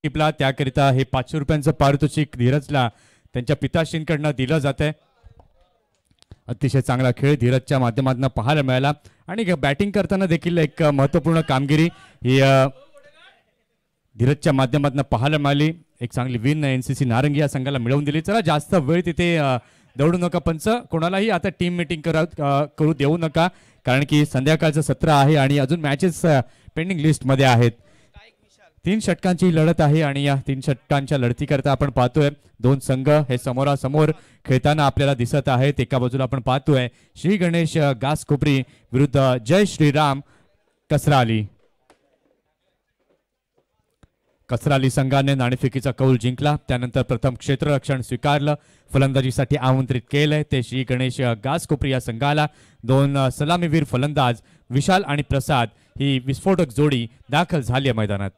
टिपला त्याकरिता हे 500 रुपयांचं पारितोषिक धीरजला त्यांच्या पिताश्रींकडनं दिलं जातंय। अतिशय चांगला खेळ धीरजच्या माध्यमातून पाहायला मिळाला आणि बॅटिंग करताना देखील एक महत्त्वपूर्ण कामगिरी ही धीरजच्या माध्यमातून पाहायला मिळाली। एक चांगली विन एनसीसी नारंगी या संघाला मिळवून दिली। चला जास्त वेळ तिथे दौडू नका पंच, कोणालाही आता टीम मीटिंग करू देऊ नका, कारण की संध्याकाळचं सत्र आहे आणि अजून मॅचेस पेंडिंग लिस्ट मध्ये आहेत। 3 षटकांची लढत आहे आणि या 3 षटकांच्या लढतीकरता आपण पाहतोय दोन संघ हे समोरासमोर खेळताना आपल्याला दिसत आहेत। एका बाजूला आपण पाहतोय श्री गणेश गासकोपरी विरुद्ध जय श्रीराम कसराली। कसराली संघाने नाणेफेकीचा कौल जिंकला, त्यानंतर प्रथम क्षेत्ररक्षण स्वीकारलं, फलंदाजीसाठी आमंत्रित केलंय ते श्री गणेश गासकोपरी या संघाला। 2 सलामीवीर फलंदाज विशाल आणि प्रसाद ही विस्फोटक जोडी दाखल झाली आहे मैदानात।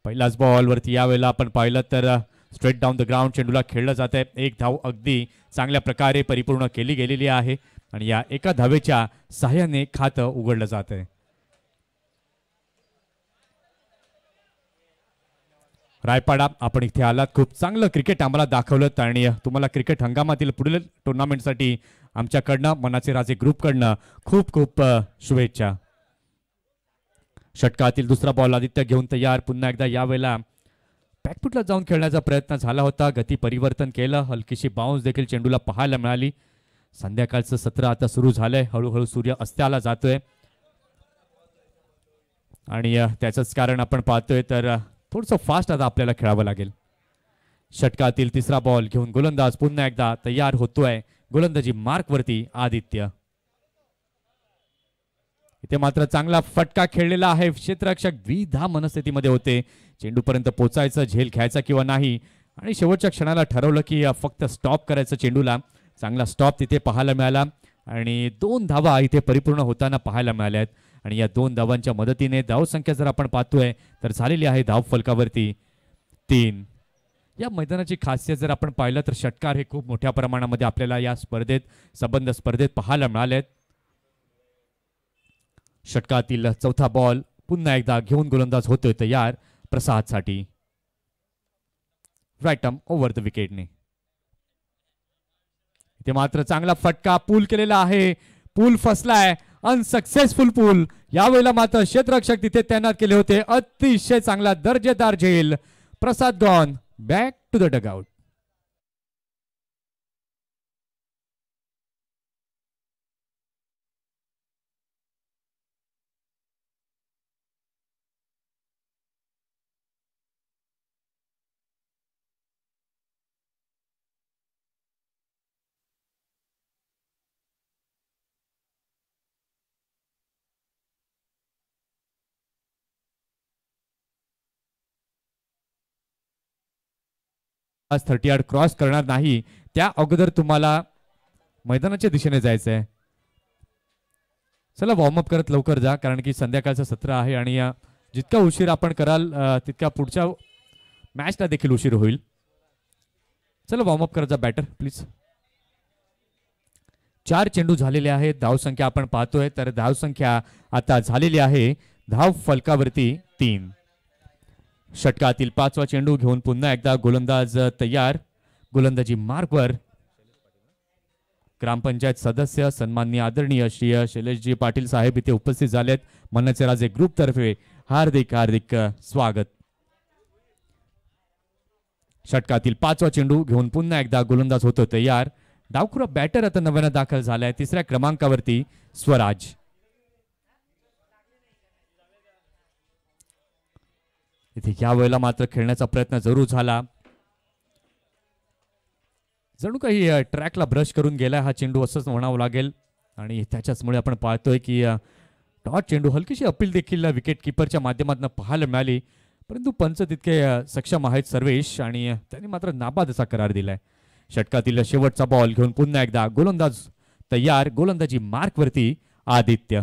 पहिलाच बॉल वरती यावेळेला आपण पाहिलं तर स्ट्रेट डाऊन द ग्राउंड चेंडूला खेळलं जात आहे। एक धाव अगदी चांगल्या प्रकारे परिपूर्ण केली गेलेली आहे आणि या एका धावेच्या सहाय्याने खातं उघडलं जात आहे। रायपाडा आपण इथे आलात, खूप चांगलं क्रिकेट आम्हाला दाखवलं आणि तुम्हाला क्रिकेट हंगामातील पुढील टुर्नामेंटसाठी आमच्याकडनं मनाचे राजे ग्रुपकडनं खूप खूप शुभेच्छा। षटकातील दुसरा बॉल आदित्य घेऊन तयार, पुन्हा एकदा यावेळेला बॅकफुटला जाऊन खेळण्याचा प्रयत्न झाला होता, गती परिवर्तन केलं, हलकीशी बाउन्स देखील चेंडूला पाहायला मिळाली। संध्याकाळचं सत्र आता सुरू झालंय, हळूहळू सूर्य अस्ताला जातोय आणि त्याचंच कारण आपण पाहतोय तर थोडंसं फास्ट आता आपल्याला खेळावं लागेल। षटकातील तिसरा बॉल घेऊन गोलंदाज पुन्हा एकदा तयार होतोय, गोलंदाजी मार्क वरती आदित्य। इथे मात्र चांगला फटका खेळलेला आहे, क्षेत्ररक्षक द्विधा मनस्थितीमध्ये होते, चेंडूपर्यंत पोचायचं, झेल घ्यायचा किंवा नाही आणि शेवटच्या क्षणाला ठरवलं की फक्त स्टॉप करायचं चेंडूला। चांगला स्टॉप तिथे पाहायला मिळाला आणि 2 धावा इथे परिपूर्ण होताना पाहायला मिळाल्या आहेत आणि या 2 धावांच्या मदतीने धावसंख्या जर आपण पाहतोय तर झालेली आहे धाव फलकावरती 3। या मैदानाची खासियत जर आपण पाहिलं तर षटकार हे खूप मोठ्या प्रमाणामध्ये आपल्याला या संबंध स्पर्धेत पाहायला मिळालेत। षटकातील चौथा बॉल पुन्हा एकदा घेऊन गोलंदाज होतोय तयार प्रसादसाठी, राईट आर्म ओव्हर द विकेटने। इथे मात्र चांगला फटका पूल केलेला आहे, पूल फसलाय, अनसक्सेसफुल पूल। यावेळेला मात्र क्षेत्ररक्षक तिथे तैनात केले होते, अतिशय चांगला दर्जेदार झेल, Prasad gone back to the dugout. आज 30 यार्ड क्रॉस करणार नाही, त्या अगोदर तुम्हाला मैदानाच्या दिशेने जायचं आहे। चला वॉर्मअप करत लवकर जा, कारण की संध्याकाळचं सत्र आहे आणि जितका उशीर आपण कराल तितका पुढच्या मॅचला देखील उशीर होईल। चला वॉर्मअप करत जा बॅटर प्लीज। 4 चेंडू झालेले आहेत, धावसंख्या आपण पाहतोय तर धावसंख्या आता झालेली आहे धाव फलकावरती 3। षटकातील 5वा चेंडू घेऊन पुन्हा एकदा गोलंदाज तयार, गोलंदाजी मार्कवर ग्रामपंचायत सदस्य सन्माननीय आदरणीय श्री शैलेशजी पाटील साहेब इथे उपस्थित झालेत। मनाचे राजे ग्रुप तर्फे हार्दिक हार्दिक स्वागत। षटकातील 5वा चेंडू घेऊन पुन्हा एकदा गोलंदाज होतो तयार, डावखुरा बॅटर आता नव्यानं दाखल झालाय 3ऱ्या क्रमांकावरती स्वराज। इथे या वेळेला मात्र खेळण्याचा प्रयत्न जरूर झाला, जणू काही ट्रॅकला ब्रश करून गेलाय हा चेंडू असंच म्हणावं लागेल आणि त्याच्याचमुळे आपण पाहतोय की डॉट चेंडू हलकीशी अपील देखील विकेट किपरच्या माध्यमातून पाहायला मिळाली, परंतु पंच तितके सक्षम आहेत सर्वेश आणि त्यांनी मात्र नाबाद असा करार दिलाय। षटकातील शेवटचा बॉल घेऊन पुन्हा एकदा गोलंदाज तयार, गोलंदाजी मार्कवरती आदित्य।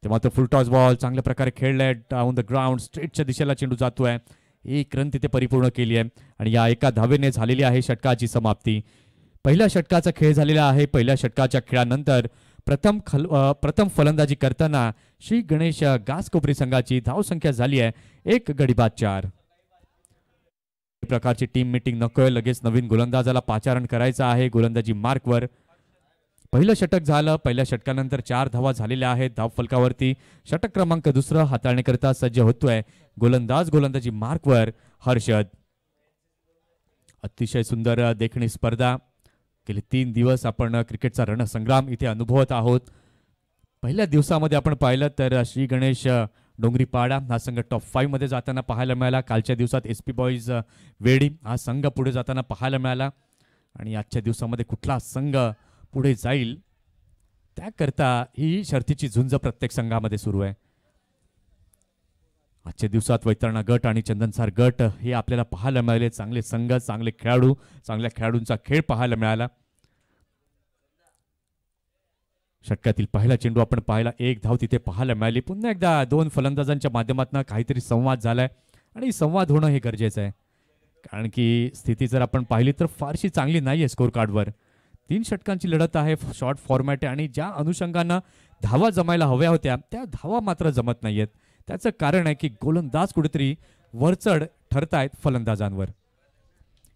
ते मात्र फुल टॉस बॉल चांगल्या प्रकारे खेळलाय, डाऊन द ग्राउंड स्ट्रेटच्या दिशेला चेंडू जातोय, 1 रन तिथे परिपूर्ण केली आहे आणि या एका धावेने झालेली आहे षटकाची समाप्ती। पहिल्या षटकाचा खेळ झालेला आहे। पहिल्या षटकाच्या खेळानंतर प्रथम फलंदाजी करताना श्री गणेश घासकोपरी संघाची धावसंख्या झाली आहे 1 गडी बाद 4. प्रकारची टीम मीटिंग नकोय, लगेच नवीन गोलंदाजाला पाचारण करायचं आहे. गोलंदाजी मार्कवर पहिलं षटक झालं. पहिल्या षटकानंतर 4 धावा झालेल्या आहेत धाव फलकावरती. षटक क्रमांक 2 हाताळण्याकरता सज्ज होतोय गोलंदाज. गोलंदाजी मार्कवर हर्षद. अतिशय सुंदर देखणी स्पर्धा. गेले 3 दिवस आपण क्रिकेटचा रणसंग्राम इथे अनुभवत आहोत. पहिल्या दिवसामध्ये आपण पाहिलं तर श्री गणेश डोंगरीपाडा हा संघ टॉप 5 मध्ये जाताना पाहायला मिळाला. कालच्या दिवसात SP बॉईज वेडी हा संघ पुढे जाताना पाहायला मिळाला. आणि आजच्या दिवसामध्ये कुठला संघ पुढे जाईल त्याकरता ही शर्तीची झुंज प्रत्येक संघामध्ये सुरू आहे. आजच्या दिवसात वैतरणा गट आणि चंदनसार गट हे आपल्याला पाहायला मिळाले. चांगले संघ, चांगले खेळाडू, चांगल्या खेळाडूंचा खेळ पाहायला मिळाला. षटकातील पहिला चेंडू आपण पाहिला, 1 धाव तिथे पाहायला मिळाली. पुन्हा एकदा 2 फलंदाजांच्या माध्यमातून काहीतरी संवाद झालाय आणि संवाद होणं हे गरजेचं आहे. कारण की स्थिती जर आपण पाहिली तर फारशी चांगली नाहीये स्कोर कार्डवर. 3 षटकांची लढत आहे, शॉर्ट फॉर्मॅट आहे आणि ज्या अनुषंगानं धावा जमायला हव्या होत्या त्या धावा मात्र जमत नाहीयेत. त्याचं कारण आहे की गोलंदाज कुठेतरी वरचढ ठरतायत फलंदाजांवर.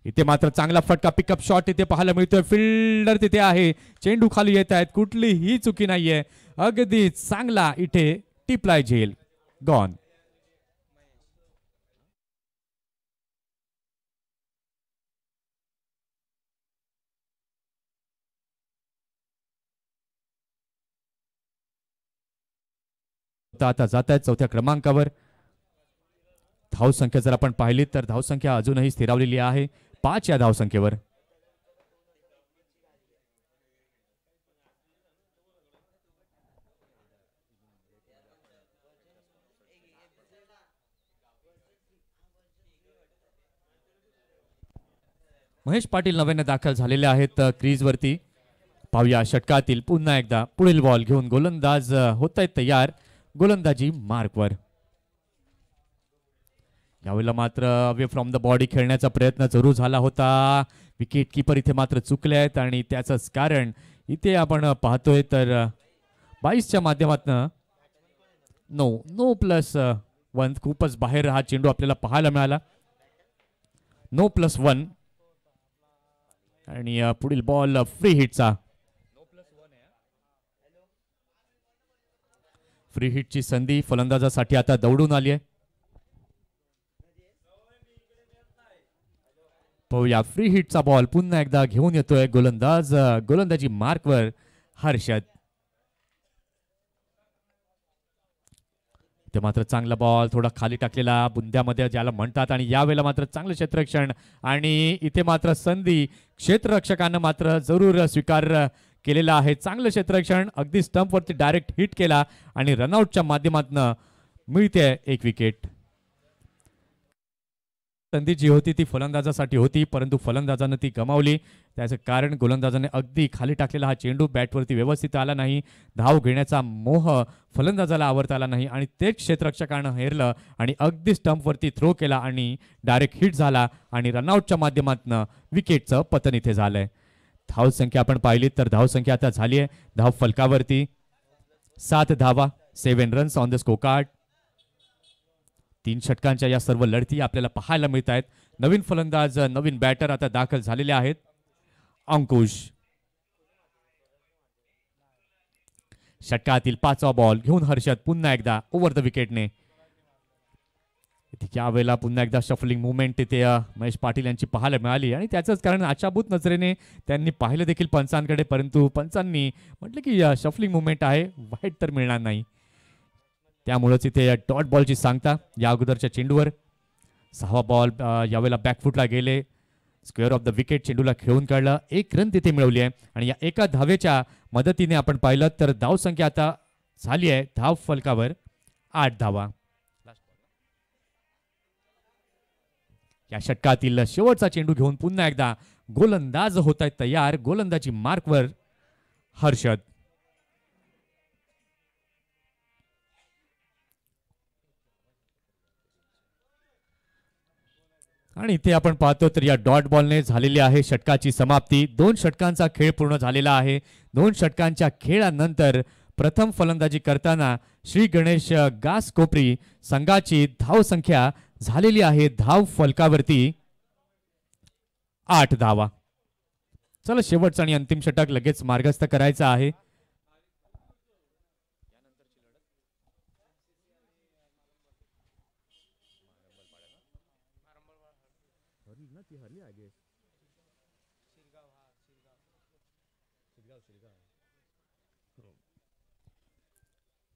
इथे मात्र चांगला फटका, पिकअप शॉट इथे पाहायला मिळतोय. फिल्डर तिथे आहे, चेंडू खाली येत आहेत, कुठलीही चुकी नाहीये. अगदी चांगला इथे टिपलाय झेल, गॉन. आता जात आहेत 4थ्या क्रमांकावर. धावसंख्या जर आपण पाहिली तर धावसंख्या अजूनही स्थिरावलेली आहे 5 या धावसंख्येवर. महेश पाटील नव्याने दाखल झालेले आहेत क्रीजवरती. पाहूया षटकातील पुन्हा एकदा पुढील बॉल घेऊन गोलंदाज होत आहेत तयार. गोलंदाजी मार्कवर. यावेळेला मात्र अवे फ्रॉम द बॉडी खेळण्याचा प्रयत्न जरूर झाला होता. विकेट किपर इथे मात्र चुकले आहेत आणि त्याचंच कारण इथे आपण पाहतोय तर 22च्या माध्यमातून नो +1 खूपच बाहेर हा चेंडू आपल्याला पाहायला मिळाला. नो +1 आणि पुढील बॉल फ्री हिटचा. फ्री हिटची संधी फलंदाजासाठी आता दौडून आली आहे. पाहूया फ्री हिटचा बॉल पुन्हा एकदा घेऊन येतोय गोलंदाज. गोलंदाजी मार्कवर हर्षद. ते मात्र चांगला बॉल थोडा खाली टाकलेला बुंद्यामध्ये ज्याला म्हणतात आणि यावेळेला मात्र चांगलं क्षेत्ररक्षण आणि इथे मात्र संधी क्षेत्ररक्षकानं मात्र जरूर स्वीकार केलेला आहे. चांगलं क्षेत्ररक्षण, अगदी स्टंपवरती डायरेक्ट हिट केला आणि रनआउटच्या माध्यमातून मिळते 1 विकेट. संधी जी होती ती फलंदाजासाठी होती परंतु फलंदाजानं ती गमावली. त्याचं कारण गोलंदाजाने अगदी खाली टाकलेला हा चेंडू बॅटवरती व्यवस्थित आला नाही. धाव घेण्याचा मोह फलंदाजाला आवडता आला नाही आणि तेच क्षेत्ररक्षकानं हेरलं आणि अगदी स्टंपवरती थ्रो केला आणि डायरेक्ट हिट झाला आणि रनआउटच्या माध्यमातून विकेटचं पतन इथे झालंय. धावसंख्या आपण पाहिली तर धावसंख्या आता झाली आहे धाव फलकावरती 7 धावा, 7 runs on the score card. 3 षटकांच्या या सर्व लढती आपल्याला पाहायला मिळत आहेत. नवीन फलंदाज, नवीन बॅटर आता दाखल झालेले आहेत. अंकुश. षटकातील 5वा बॉल घेऊन हर्षद पुन्हा एकदा ओव्हर द विकेटने. यावेळेला पुन्हा एकदा शफलिंग मुवमेंट तिथे महेश पाटील यांची पाहायला मिळाली आणि त्याचंच कारण आशाभूत नजरेने त्यांनी पाहिलं देखील पंचांकडे, परंतु पंचांनी म्हटलं की शफलिंग मुवमेंट आहे, वाईट तर मिळणार नाही. त्यामुळेच इथे डॉट बॉलची सांगता या अगोदरच्या चेंडूवर. 6वा बॉल यावेळेला बॅकफुटला गेले, स्क्वेअर ऑफ द विकेट चेंडूला खेळून काढलं. 1 रन तिथे मिळवली आहे आणि या एका धावेच्या मदतीने आपण पाहिलं तर धावसंख्या आता झाली आहे धाव फलकावर 8 धावा. या षटकातील शेवटचा चेंडू घेऊन पुन्हा एकदा गोलंदाज होत आहेत तयार. गोलंदाजी मार्कवर हर्षद. आणि इथे आपण पाहतो तर या डॉट बॉलने झालेली आहे षटकाची समाप्ती. 2 षटकांचा खेळ पूर्ण झालेला आहे. 2 षटकांच्या खेळानंतर प्रथम फलंदाजी करताना श्री गणेश गास कोपरी संघाची धाव संख्या झालेली आहे धाव फलकावरती 8 धावा. चला शेवटचा आणि अंतिम षटक लगेच मार्गस्थ करायचा आहे.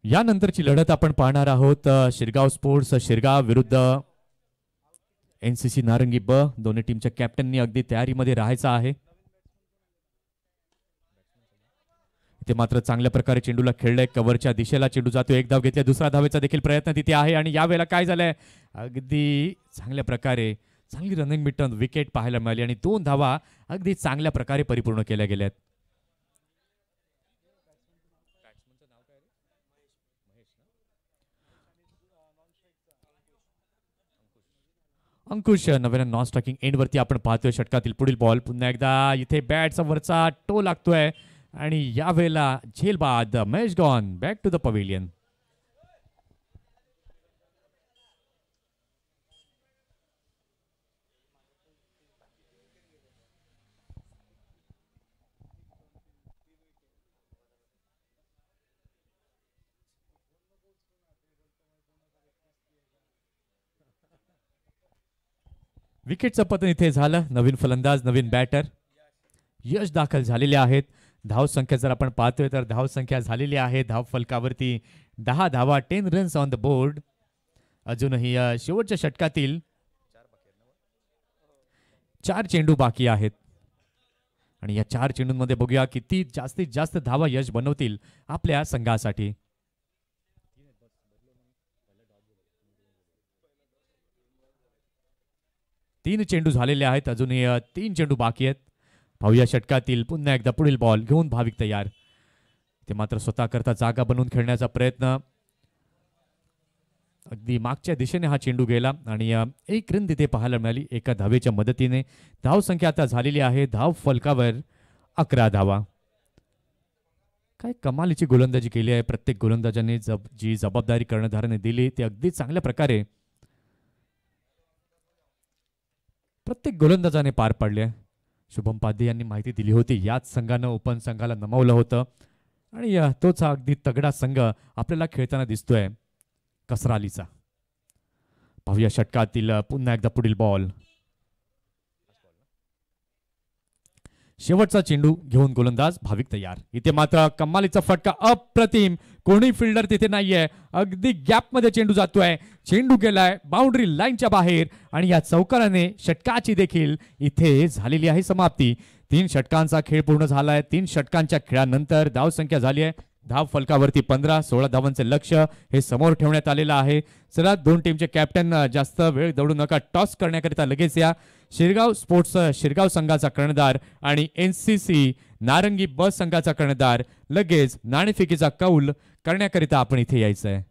यानंतरची लढत आपण पाहणार आहोत शिरगाव स्पोर्ट्स शिरगाव विरुद्ध एनसीसी नारंगी ब. दोन्ही टीमच्या कॅप्टननी अगदी तयारीमध्ये राहायचं आहे. इथे मात्र चांगल्या प्रकारे चेंडूला खेळलंय. कव्हरच्या दिशेला चेंडू जातो. एक धाव घेतली. दुसरा धावेचा देखील प्रयत्न तिथे आहे आणि यावेळेला काय झालंय अगदी चांगल्या प्रकारे चांगली रनिंग मिटन विकेट पाहायला मिळाली आणि 2 धावा अगदी चांगल्या प्रकारे परिपूर्ण केल्या गेल्यात. अंकुश नव्यानं नॉन स्ट्रायकिंग एंड वरती आपण पाहतोय. षटकातील पुढील बॉल पुन्हा एकदा इथे बॅटचा वरचा टो लागतोय आणि यावेळेला झेल बाद मॅच gone back to the pavilion. विकेटचं पतन इथे झालं. नवीन फलंदाज नवीन बॅटर यश दाखल झालेले आहेत. धाव संख्या जर आपण पाहतोय तर धाव संख्या झालेली आहे धाव फलकावरती 10 धावा 10 रन्स ऑन द बोर्ड. अजूनही शेवटच्या षटकातील 4 चेंडू बाकी आहेत आणि या 4 चेंडूंमध्ये बघूया किती जास्तीत जास्त धावा यश बनवतील आपल्या संघासाठी. 3 चेंडू झालेले आहेत. अजूनही 3 चेंडू बाकी आहेत. पाहूया षटकातील पुन्हा एकदा पुढील बॉल घेऊन भाविक तयार. ते मात्र स्वतः करता जागा बनवून खेळण्याचा प्रयत्न. अगदी मागच्या दिशेने हा चेंडू गेला आणि एक रन तिथे पाहायला मिळाली एका धावेच्या मदतीने. धाव संख्या आता झालेली आहे धाव फलकावर 11 धावा. काय कमालीची गोलंदाजी केली आहे. प्रत्येक गोलंदाजाने जी जबाबदारी कर्णधाराने दिली ती अगदी चांगल्या प्रकारे प्रत्येक गोलंदाजाने पार पाडले. शुभम पाध्ये यांनी माहिती दिली होती याच संघानं ओपन संघाला नमवलं होतं आणि तोच अगदी तगडा संघ आपल्याला खेळताना दिसतोय कसरालीचा. पाहूया षटकातील पुन्हा एकदा पुढील बॉल. शेवटचा चेंडू घेऊन गोलंदाज भाविक तयार. इथे मात्र कमालीचा फटका अप्रतिम. कोणी फिल्डर तिथे नाहीये. अगदी गॅप मध्ये चेंडू जातोय. चेंडू गेलाय बाउंड्री लाईनच्या बाहेर आणि या चौकाराने षटकाची देखील इथे झालेली आहे समाप्ती. 3 षटकांचा खेळ पूर्ण झालाय. 3 षटकांच्या खेळानंतर धाव संख्या झाली आहे धाव फलकावरती 15. 16 धावांचे लक्ष हे समोर ठेवण्यात आलेलं आहे. चला दोन टीमचे कॅप्टन जास्त वेळ दौडू नका. टॉस करण्याकरिता लगेच या. शिरगाव स्पोर्ट्स शिरगाव संघाचा कर्णधार आणि एनसीसी नारंगी ब संघाचा कर्णधार लगेच नाणेफेकीचा कौल करण्याकरिता आपण इथे यायचं आहे.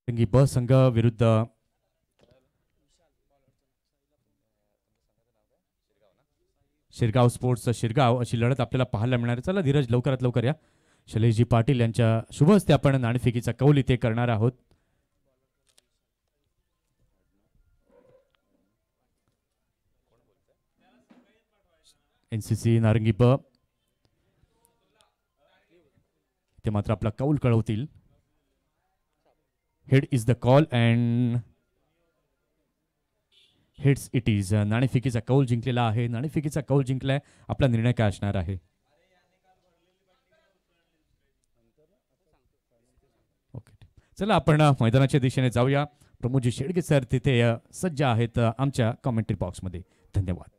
रंगी ब संघ विरुद्ध शिरगाव स्पोर्ट्स शिरगाव अशी लढत आपल्याला पाहायला मिळणार आहे. चला धीरज लवकरात लवकर या. शैलेशजी पाटील यांच्या शुभ हस्ते आपण नाणेफेकीचा कौल इथे करणार आहोत. एनसीसी नारंगी ब ते मात्र आपला कौल कळवतील. Head is the call and heads it is. नाणेफेकीचा कौल जिंकलेला आहे. नाणेफेकीचा कौल जिंकलाय. आपला निर्णय काय असणार आहे? ओके, चला आपण मैदानाच्या दिशेने जाऊया. प्रमोदजी शेडगे सर तिथे सज्ज आहेत आमच्या कॉमेंट्री बॉक्समध्ये. धन्यवाद.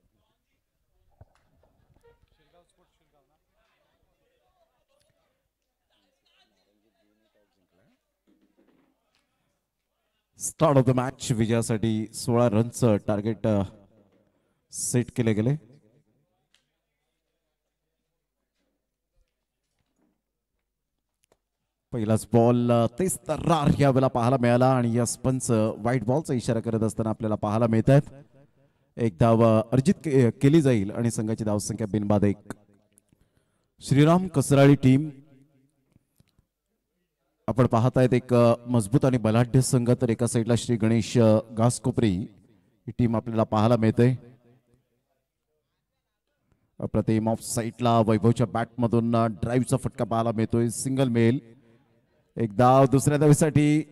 स्टार्ट ऑफ द मॅच विजयासाठी 16 रनचं टार्गेट सेट केले गेले. पहिलाच बॉल तेच तर्रार यावेळेला पाहायला मिळाला आणि या स्पंच व्हाईट बॉलचा इशारा करत असताना आपल्याला पाहायला मिळत आहेत. एक धाव अर्जित केली जाईल आणि संघाची धावसंख्या बिनबाद 1. श्रीराम कसराळी टीम आपण पाहत आहेत एक मजबूत आणि बलाढ्य संघ. तर एका साईडला श्री गणेश घासकोपरी ही टीम आपल्याला पाहायला मिळते. अप्रतिम ऑफ साईडला वैभवच्या बॅटमधून ड्राईव्हचा फटका पाहायला मिळतोय. Single male. एक धाव दुसऱ्या धावीसाठी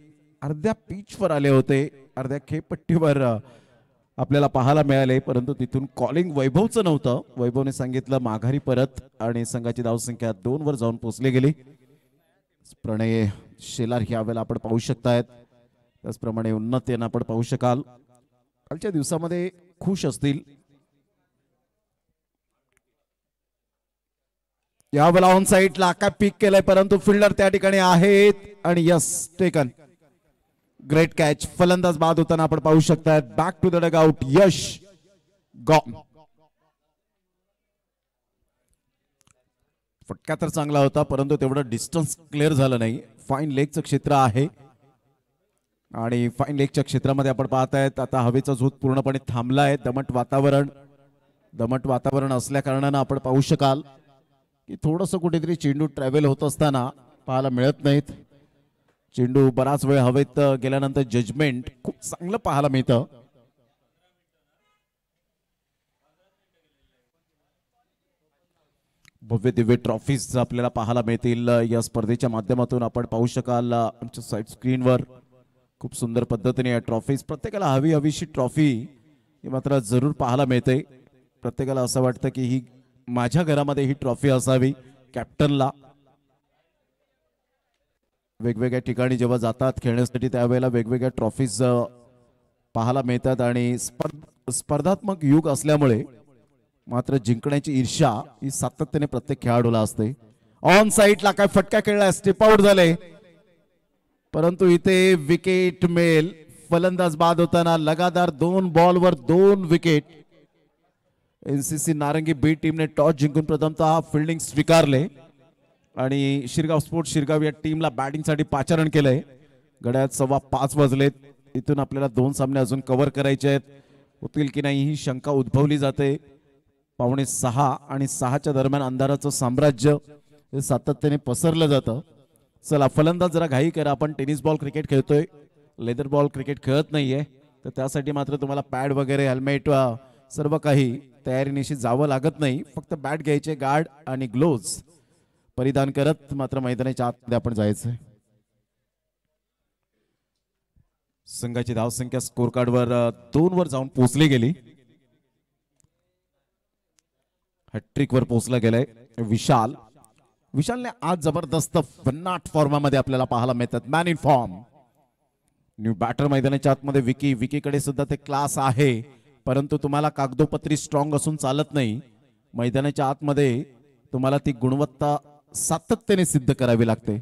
अर्ध्या पिचवर आले होते. अर्ध्या खेळपट्टीवर आपल्याला पाहायला मिळाले, परंतु तिथून कॉलिंग वैभवचं नव्हतं. वैभवने सांगितलं माघारी परत आणि संघाची धावसंख्या 2 वर जाऊन पोहोचली गेली. प्रणय शेलार यावेळेला आपण पाहू शकतायत. त्याचप्रमाणे उन्नत यांना आपण पाहू शकाल. कालच्या दिवसामध्ये खुश असतील. यावेळेला ऑन साईडला काय पिक केलंय, परंतु फिल्डर त्या ठिकाणी आहेत आणि यस टेकन. Great catch. फलंदाज बाद होताना आपण पाहू शकतायत. Back to the dugout. Yash gone. फटका तर चांगला होता, परंतु तेवढं डिस्टन्स क्लिअर झालं नाही. फाईन लेगचं क्षेत्र आहे आणि फाईन लेगच्या क्षेत्रामध्ये आपण पाहतायत आता हवेचा झोत पूर्णपणे थांबला आहे. दमट वातावरण असल्या कारणानं आपण पाहू शकाल की थोडंसं कुठेतरी चेंडू ट्रॅव्हल होत असताना पाहायला मिळत नाहीत. चेंडू बराच वेळ हवेत गेल्यानंतर जजमेंट खूप चांगलं पाहायला मिळतं. भव्य दिव्य ट्रॉफीज आपल्याला पाहायला मिळतील या स्पर्धेच्या माध्यमातून. आपण पाहू शकाल आमच्या साईड स्क्रीनवर खूप सुंदर पद्धतीने या ट्रॉफीज. प्रत्येकाला हवीशी ट्रॉफी ही मात्र जरूर पाहायला मिळते. प्रत्येकाला असं वाटतं की ही माझ्या घरामध्ये ही ट्रॉफी असावी. कॅप्टनला वेगवेगळ्या ठिकाणी जेव्हा जातात खेळण्यासाठी त्यावेळेला वेगवेगळ्या ट्रॉफीज पाहायला मिळतात आणि स्पर्धात्मक युग असल्यामुळे मात्र जिंकण्याची ईर्ष्या ही सातत्याने प्रत्येक खेळाडूला असते. ऑन साईडला काय फटका खेळला, स्टेप आउट झाले, परंतु इथे विकेट मिळेल. फलंदाज बाद होताना लगातार 2 बॉलवर 2 विकेट. एनसीसी नारंगी बी टीमने टॉस जिंकून प्रथमतः फिल्डिंग स्वीकारले आणि शिरगाव स्पोर्ट्स शिरगाव या टीमला बॅटिंगसाठी पाचारण केलंय. घड्याळात 5:15 वाजलेत. इथून आपल्याला 2 सामने अजून कव्हर करायचे आहेत. होतील की नाही ही शंका उद्भवली जाते. 5:45 आणि 6च्या दरम्यान अंधाराचं साम्राज्य हे सातत्याने पसरलं जातं. चला फलंदाज जरा घाई करा. आपण टेनिस बॉल क्रिकेट खेळतोय, लेदर बॉल क्रिकेट खेळत नाहीये. तर त्यासाठी मात्र तुम्हाला पॅड वगैरे हेल्मेट सर्व काही तयारीनिशी जावं लागत नाही. फक्त बॅट घ्यायचे, गार्ड आणि ग्लोव्ज परिधान करत मात्र मैदानाच्या आतमध्ये आपण जायचंय. संघाची धावसंख्या स्कोर कार्डवर 2 वर जाऊन पोहोचली गेली. हॅट्रिक वर पोहोचला गेलाय विशालने आज जबरदस्त भन्नाट फॉर्मामध्ये आपल्याला पाहायला मिळतात. Man in form. New batter मैदानाच्या आतमध्ये विकीकडे सुद्धा ते क्लास आहे, परंतु तुम्हाला कागदोपत्री स्ट्रॉंग असून चालत नाही. मैदानाच्या आतमध्ये तुम्हाला ती गुणवत्ता सातत्याने सिद्ध करावी लागते.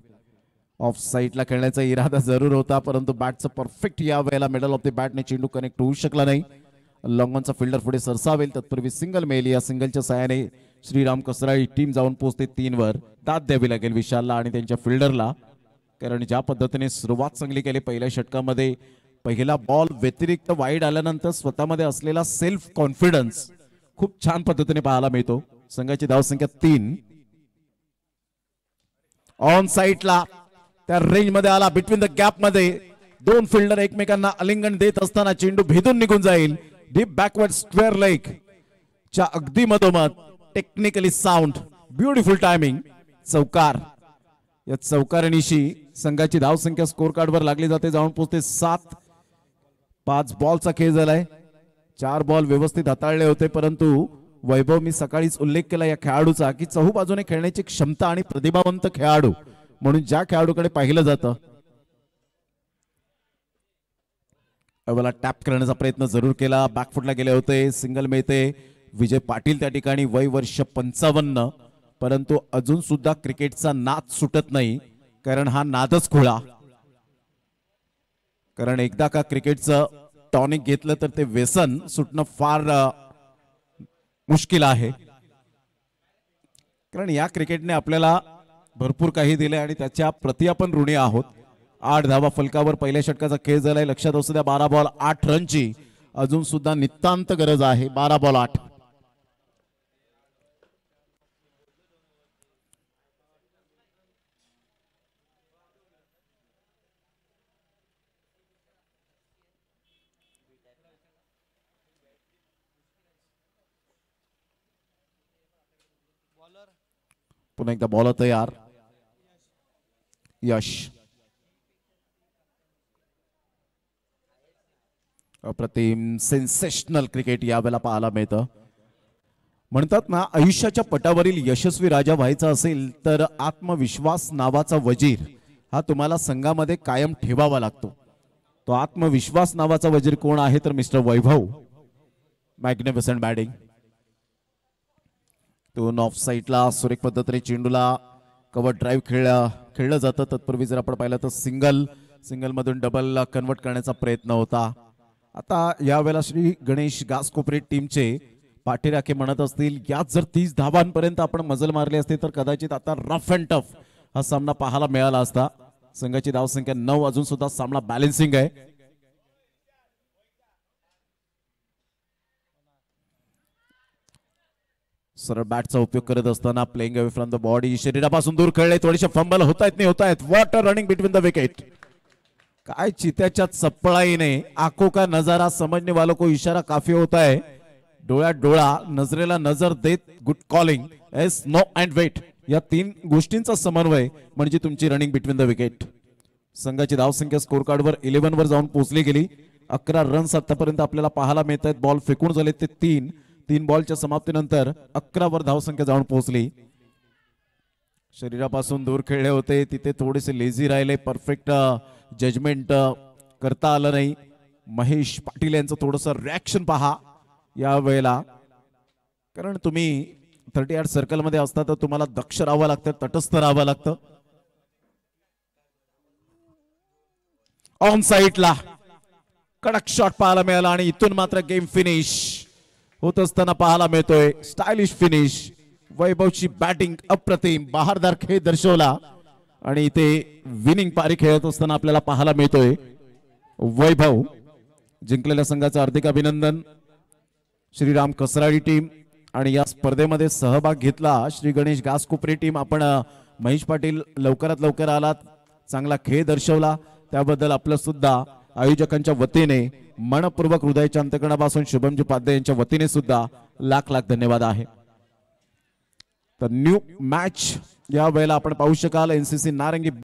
ऑफ साईडला खेळण्याचा इरादा जरूर होता, परंतु बॅटचं परफेक्ट या वेळेला मिडल ऑफ द बॅटने चेंडू कनेक्ट होऊ शकला नाही. लॉंगॉनचा फिल्डर पुढे सरसावेल तत्पूर्वी सिंगल मेल. या सिंगलच्या सहाय्याने श्रीराम कसराळी टीम जाऊन पोहोचते 3 वर. दाद द्यावी लागेल विशालला आणि त्यांच्या फिल्डरला. कारण ज्या पद्धतीने सुरुवात चांगली केली पहिल्या षटकामध्ये, पहिला बॉल व्यतिरिक्त वाईड आल्यानंतर स्वतःमध्ये असलेला सेल्फ कॉन्फिडन्स खूप छान पद्धतीने पाहायला मिळतो. संघाची धावसंख्या 3. ऑन साईडला त्या रेंज मध्ये आला, बिटवीन द गॅप मध्ये दोन फिल्डर एकमेकांना आलिंगन देत असताना चेंडू भेदून निघून जाईल. डीप बॅकवर्ड स्क्वेअर लेग च्या अगदी मधोमध, टेक्निकली साऊंड, ब्युटिफुल टायमिंग, चौकार. या चौकारणीशी संघाची धावसंख्या स्कोर कार्डवर लागली जाते, जाऊन पोहोचते 7. 5 बॉलचा खेळ झालाय. 4 बॉल व्यवस्थित हाताळले होते, परंतु वैभव, मी सकाळीच उल्लेख केला या खेळाडूचा की चहूबाजूने खेळण्याची क्षमता आणि प्रतिभावंत खेळाडू म्हणून ज्या खेळाडूकडे पाहिलं जातं, अवला टॅप करण्याचा प्रयत्न जरूर केला, बॅकफुटला गेले होते, सिंगल मिळते. विजय पाटील त्या ठिकाणी, वय वर्ष 55, परंतु अजून सुद्धा क्रिकेटचा नाद सुटत नाही, कारण हा नादच खुळा. कारण एकदा का क्रिकेटचं टॉनिक घेतलं तर ते व्यसन सुटणं फार मुश्किल आहे. कारण या क्रिकेटने आपल्याला भरपूर काही दिले आणि त्याच्या प्रति आपण ऋणी आहोत. 8 धावा फलकावर पहिल्या षटकाचा खेळ झालाय. लक्षात असू द्या, 12 बॉल 8 रनची अजून सुद्धा नितांत गरज आहे. 12 बॉल 8. पुन्हा एकदा बॉल तयार. यश, अप्रतिम सेन्सेशनल क्रिकेट यावेळेला पाहायला मिळतं. म्हणतात ना, आयुष्याच्या पटावरील यशस्वी राजा व्हायचा असेल तर आत्मविश्वास नावाचा वजीर हा तुम्हाला संघामध्ये कायम ठेवावा लागतो. तो आत्मविश्वास नावाचा वजीर कोण आहे तर मिस्टर वैभव. Magnificent batting. तो ऑफ साईडला सुरेख पद्धतीने चेंडूला कव्हर ड्राईव्ह खेळलं जातं. तत्पूर्वी जर आपण पाहिलं तर सिंगल मधून डबल कन्वर्ट करण्याचा प्रयत्न होता. आता यावेळेला श्री गणेश घासकोपरे टीमचे पाठीराखे म्हणत असतील, यात जर 30 धावांपर्यंत आपण मजल मारली असते तर कदाचित आता रफ अँड टफ हा सामना पाहायला मिळाला असता. संघाची धावसंख्या 9, अजून सुद्धा सामना बॅलन्सिंग आहे. सरळ बॅटचा उपयोग करत असताना playing away from the body, शरीरापासून दूर खेळले, थोडेसे फंबल होत आहेत. What a running between the wicket. काय चित्याच्या चप्पळाईने, आंखों का नजारा समझने वालों को इशारा काफी होता है. डोळ्यात डोळा, नजरेला नजर देत good calling, yes no and wait, या 3 गोष्टींचा समन्वय म्हणजे तुमची रनिंग बिटवीन द विकेट. संघाची धावसंख्या स्कोर कार्डवर 11 वर जाऊन पोहोचली गेली. 11 रन्स आतापर्यंत आपल्याला पाहायला मिळत आहेत. बॉल फेकून झाले ते 3 बॉलच्या समाप्तीनंतर 11 वर धावसंख्या जाऊन पोहोचली. शरीरापासून दूर खेळले होते, तिथे थोडेसे लेझी राहिले, परफेक्ट जजमेंट करता आलं नाही. महेश पाटील यांचं थोडंसं रिॲक्शन पहा या वेळेला, कारण तुम्ही 38 सर्कल मध्ये असता तर तुम्हाला दक्ष राहावं लागतं, तटस्थ राहावं लागतं. ऑन साईडला कडक शॉट पाहायला मिळाला आणि इथून मात्र गेम फिनिश होत असताना पाहायला मिळतोय. स्टायलिश फिनिश, वैभवची बॅटिंग अप्रतिम, बहारदार खेळ दर्शवला आणि इथे विनिंग पारी खेळत असताना आपल्याला पाहायला मिळतोय वैभव. जिंकलेल्या संघाचं हार्दिक अभिनंदन. श्रीराम कसराळी टीम आणि या स्पर्धेमध्ये सहभाग घेतला श्री गणेश घासकोपरे टीम. आपण महेश पाटील लवकरात लवकर आलात, चांगला खेळ दर्शवला, त्याबद्दल आपलं सुद्धा आयोजकांच्या वतीने मनपूर्वक हृदयाच्या अंतकणापासून शुभमजी पाध्ये यांच्या वतीने सुद्धा लाख लाख धन्यवाद आहे. तर न्यू मॅच या वेळेला आपण पाहू शकाल. एनसीसी नारंगी